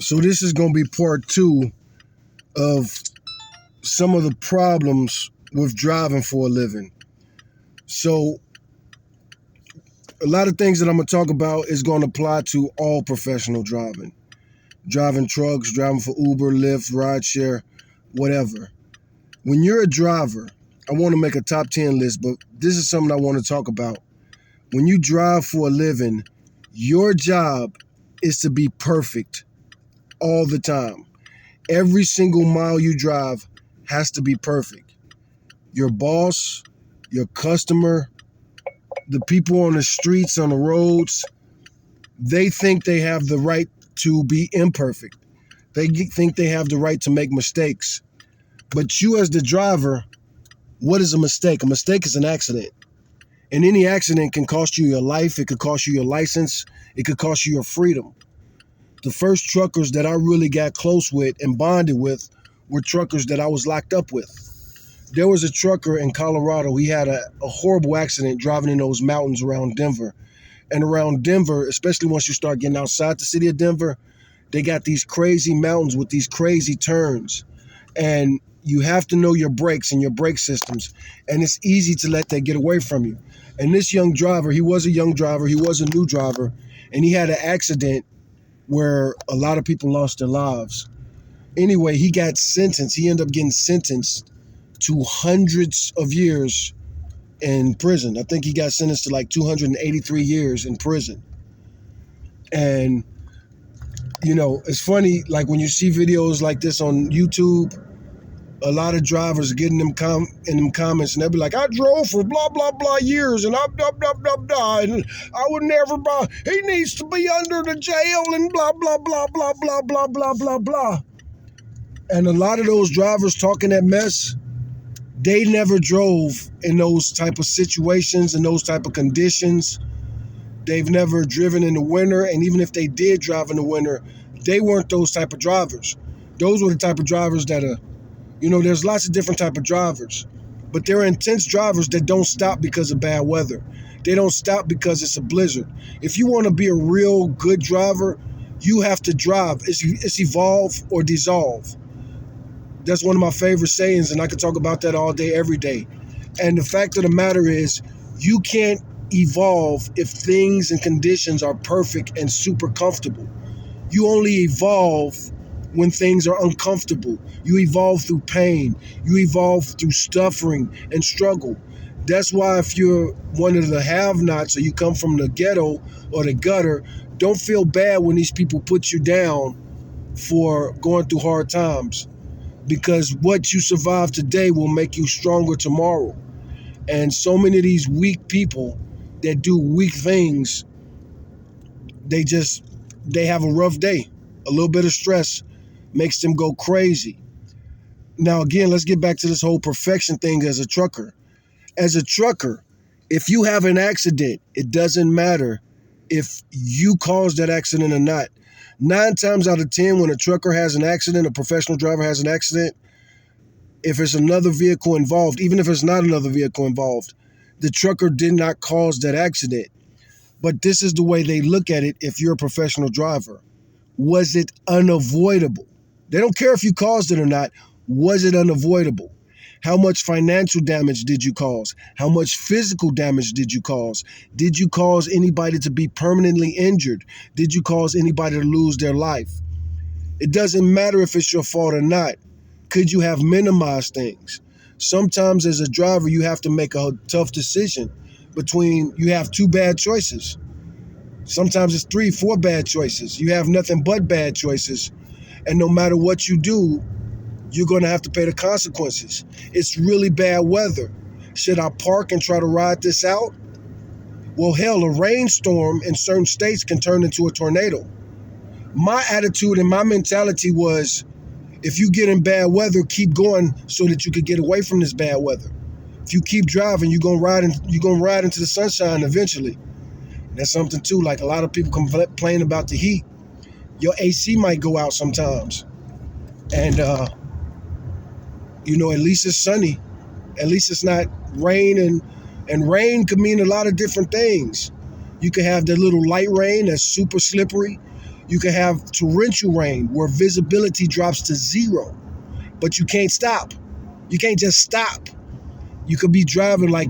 So this is going to be part 2 of some of the problems with driving for a living. So a lot of things that I'm going to talk about is going to apply to all professional driving. Driving trucks, driving for Uber, Lyft, rideshare, whatever. When you're a driver, I want to make a top 10 list, but this is something I want to talk about. When you drive for a living, your job is to be perfect all the time. Every single mile you drive has to be perfect. Your boss, your customer, the people on the streets, on the roads, they think they have the right to be imperfect. They think they have the right to make mistakes. But you as the driver, what is a mistake? A mistake is an accident. And any accident can cost you your life. It could cost you your license. It could cost you your freedom. The first truckers that I really got close with and bonded with were truckers that I was locked up with. There was a trucker in Colorado. He had a horrible accident driving in those mountains around Denver. And around Denver, especially once you start getting outside the city of Denver, they got these crazy mountains with these crazy turns. And you have to know your brakes and your brake systems. And it's easy to let that get away from you. And this young driver, he was a young driver. He was a new driver. And he had an accident where a lot of people lost their lives. Anyway, he got sentenced. He ended up getting sentenced to hundreds of years in prison. I think he got sentenced to like 283 years in prison. And, you know, it's funny, like when you see videos like this on YouTube, a lot of drivers get in them comments and they'll be like, I drove for blah, blah, blah years and I blah, blah, blah, blah, and I would never buy, he needs to be under the jail and blah, blah, blah, blah, blah, blah, blah, blah, blah. And a lot of those drivers talking that mess, they never drove in those type of situations and those type of conditions. They've never driven in the winter. And even if they did drive in the winter, they weren't those type of drivers. Those were the type of drivers that are, you know, there's lots of different type of drivers, but there are intense drivers that don't stop because of bad weather. They don't stop because it's a blizzard. If you want to be a real good driver, you have to drive. It's evolve or dissolve. That's one of my favorite sayings, and I could talk about that all day, every day. And the fact of the matter is, you can't evolve if things and conditions are perfect and super comfortable. You only evolve when things are uncomfortable. You evolve through pain. You evolve through suffering and struggle. That's why if you're one of the have-nots or you come from the ghetto or the gutter, don't feel bad when these people put you down for going through hard times, because what you survive today will make you stronger tomorrow. And so many of these weak people that do weak things, they have a rough day. A little bit of stress makes them go crazy. Now, again, let's get back to this whole perfection thing as a trucker. As a trucker, if you have an accident, it doesn't matter if you caused that accident or not. 9 times out of 10, when a trucker has an accident, a professional driver has an accident, if it's another vehicle involved, even if it's not another vehicle involved, the trucker did not cause that accident. But this is the way they look at it if you're a professional driver. Was it unavoidable? They don't care if you caused it or not. Was it unavoidable? How much financial damage did you cause? How much physical damage did you cause? Did you cause anybody to be permanently injured? Did you cause anybody to lose their life? It doesn't matter if it's your fault or not. Could you have minimized things? Sometimes as a driver, you have to make a tough decision between, you have 2 bad choices. Sometimes it's 3, 4 bad choices. You have nothing but bad choices. And no matter what you do, you're going to have to pay the consequences. It's really bad weather. Should I park and try to ride this out? Well, hell, a rainstorm in certain states can turn into a tornado. My attitude and my mentality was, if you get in bad weather, keep going so that you could get away from this bad weather. If you keep driving, you're gonna ride into the sunshine eventually. And that's something too. Like a lot of people complain about the heat. Your AC might go out sometimes, and you know, at least it's sunny. At least it's not rain, and rain could mean a lot of different things. You could have that little light rain that's super slippery. You can have torrential rain where visibility drops to zero, but you can't stop. You can't just stop. You could be driving like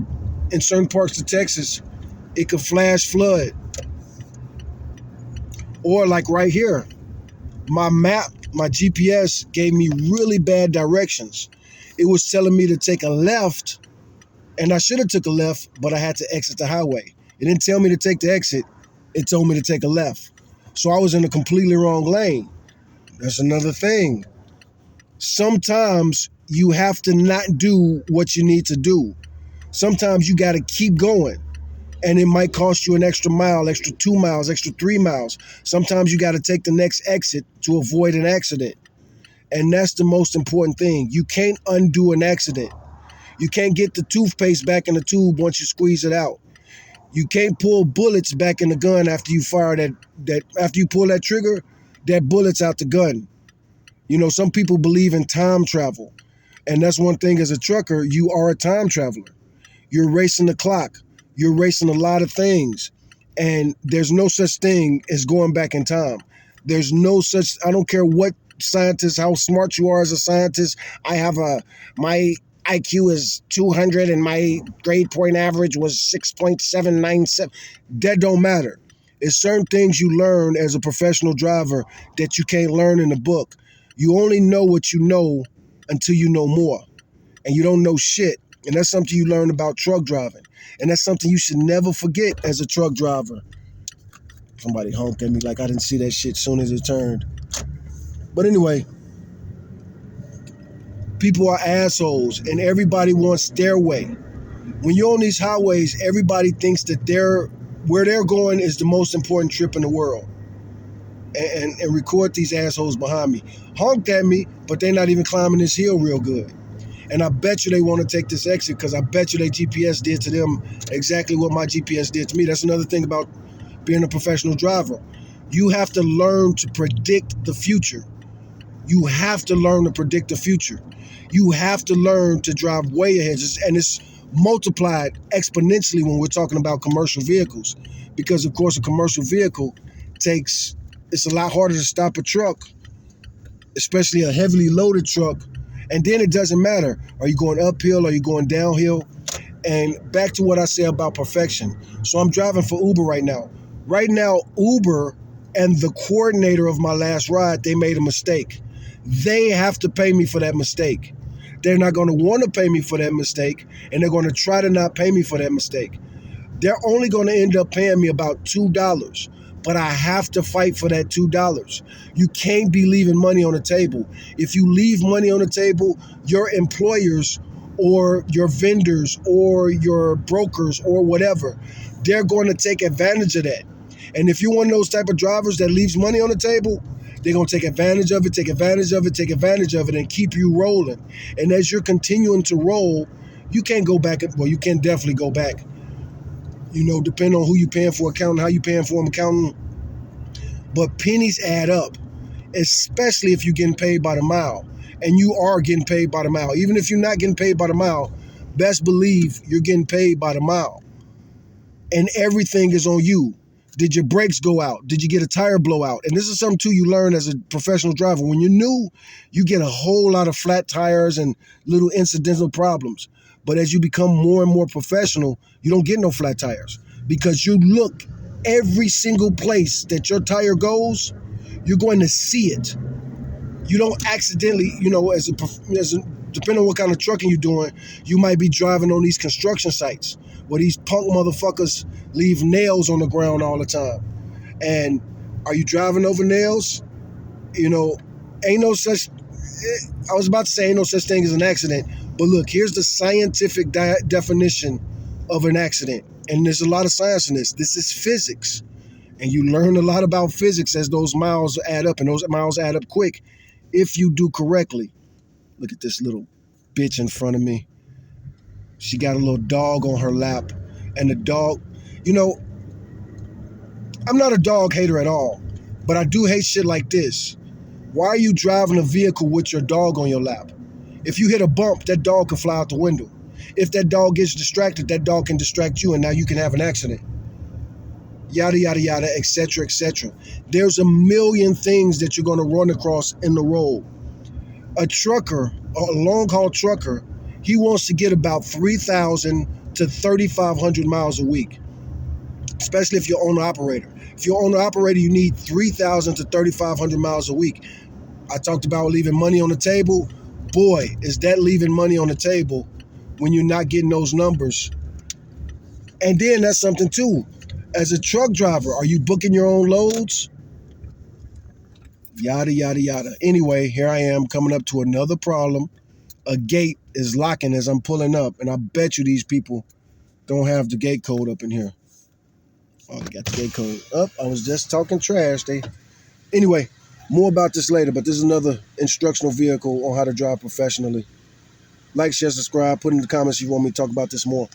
in certain parts of Texas, it could flash flood. Or like right here, my map, my GPS gave me really bad directions. It was telling me to take a left, and I should have took a left, but I had to exit the highway. It didn't tell me to take the exit. It told me to take a left. So I was in a completely wrong lane. That's another thing. Sometimes you have to not do what you need to do. Sometimes you got to keep going. And it might cost you an extra mile, extra 2 miles, extra 3 miles. Sometimes you got to take the next exit to avoid an accident. And that's the most important thing. You can't undo an accident. You can't get the toothpaste back in the tube once you squeeze it out. You can't pull bullets back in the gun after you fire that after you pull that trigger, that bullet's out the gun. You know, some people believe in time travel. And that's one thing as a trucker, you are a time traveler. You're racing the clock. You're racing a lot of things. And there's no such thing as going back in time. There's no such, I don't care what scientist, how smart you are as a scientist. My IQ is 200 and my grade point average was 6.797. That don't matter. It's certain things you learn as a professional driver that you can't learn in a book. You only know what you know until you know more. And you don't know shit. And that's something you learn about truck driving. And that's something you should never forget as a truck driver. Somebody honked at me like I didn't see that shit soon as it turned. But anyway, people are assholes and everybody wants their way. When you're on these highways, everybody thinks that where they're going is the most important trip in the world. And record these assholes behind me. Honked at me, but they're not even climbing this hill real good. And I bet you they want to take this exit because I bet you their GPS did to them exactly what my GPS did to me. That's another thing about being a professional driver. You have to learn to predict the future. You have to learn to predict the future. You have to learn to drive way ahead. And it's multiplied exponentially when we're talking about commercial vehicles. Because, of course, a commercial vehicle it's a lot harder to stop a truck, especially a heavily loaded truck. And then it doesn't matter. Are you going uphill? Are you going downhill? And back to what I said about perfection. So I'm driving for Uber right now. Right now, Uber and the coordinator of my last ride, they made a mistake. They have to pay me for that mistake. They're not going to want to pay me for that mistake, and they're going to try to not pay me for that mistake. They're only going to end up paying me about $2. But I have to fight for that $2. You can't be leaving money on the table. If you leave money on the table, your employers or your vendors or your brokers or whatever, they're going to take advantage of that. And if you're one of those type of drivers that leaves money on the table, they're going to take advantage of it, and keep you rolling. And as you're continuing to roll, you can't go back. Well, you can definitely go back. You know, depending on who you're paying for accounting, how you're paying for them accounting. But pennies add up, especially if you're getting paid by the mile. And you are getting paid by the mile. Even if you're not getting paid by the mile, best believe you're getting paid by the mile. And everything is on you. Did your brakes go out? Did you get a tire blowout? And this is something, too, you learn as a professional driver. When you're new, you get a whole lot of flat tires and little incidental problems. But as you become more and more professional, you don't get no flat tires because you look every single place that your tire goes, you're going to see it. You don't accidentally, you know, depending on what kind of trucking you're doing, you might be driving on these construction sites where these punk motherfuckers leave nails on the ground all the time. And are you driving over nails? You know, ain't no such thing as an accident. But look, here's the scientific definition of an accident. And there's a lot of science in this. This is physics. And you learn a lot about physics as those miles add up. And those miles add up quick if you do correctly. Look at this little bitch in front of me. She got a little dog on her lap. And the dog, you know, I'm not a dog hater at all. But I do hate shit like this. Why are you driving a vehicle with your dog on your lap? If you hit a bump, that dog can fly out the window. If that dog gets distracted, that dog can distract you, and now you can have an accident. yada, yada, yada, etc., etc. There's a million things that you're going to run across in the road. A trucker, a long haul trucker, he wants to get about 3,000 to 3,500 miles a week, especially if you're owner operator. If you're owner operator, you need 3,000 to 3,500 miles a week. I talked about leaving money on the table. Boy, is that leaving money on the table when you're not getting those numbers. And then that's something too. As a truck driver, are you booking your own loads? Yada, yada, yada. Anyway, here I am coming up to another problem. A gate is locking as I'm pulling up, and I bet you these people don't have the gate code up in here. Oh, they got the gate code up. I was just talking trash. Anyway, more about this later, but this is another instructional vehicle on how to drive professionally. Like, share, subscribe, put in the comments if you want me to talk about this more.